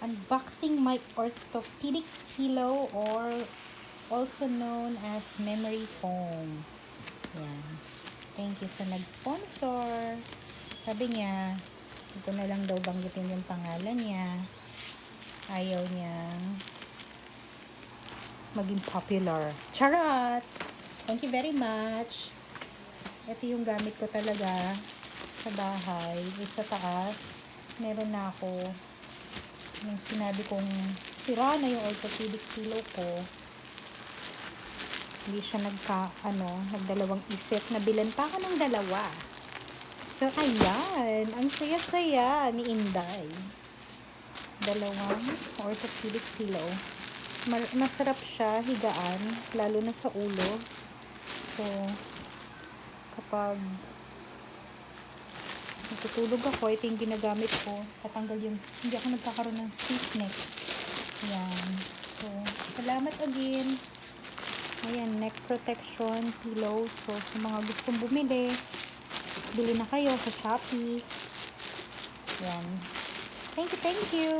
unboxing my orthopedic pillow, or also known as memory foam. Yan. Thank you sa nag-sponsor. Sabi niya, ito na lang daw banggitin yung pangalan niya. Ayaw niyang maging popular. Charot! Thank you very much. Ito yung gamit ko talaga sa bahay. Sa taas, meron na ako. Yung sinabi kong sira na yung orthopedic pillow ko, hindi siya nagdalawang isip. Nabilan pa ako ng dalawa. So, ayan. Ang saya-saya ni Inday. Dalawang orthopedic pillow. Masarap siya higaan, lalo na sa ulo. So, kapag natutulog ako, ito yung ginagamit ko. Tatanggal yung, hindi ako nagkakaroon ng stiff neck. Ayan. So, salamat again. Ayan, neck protection pillow. So, sa mga gustong bumili, bili na kayo sa Shopee. Ayan. Thank you, thank you.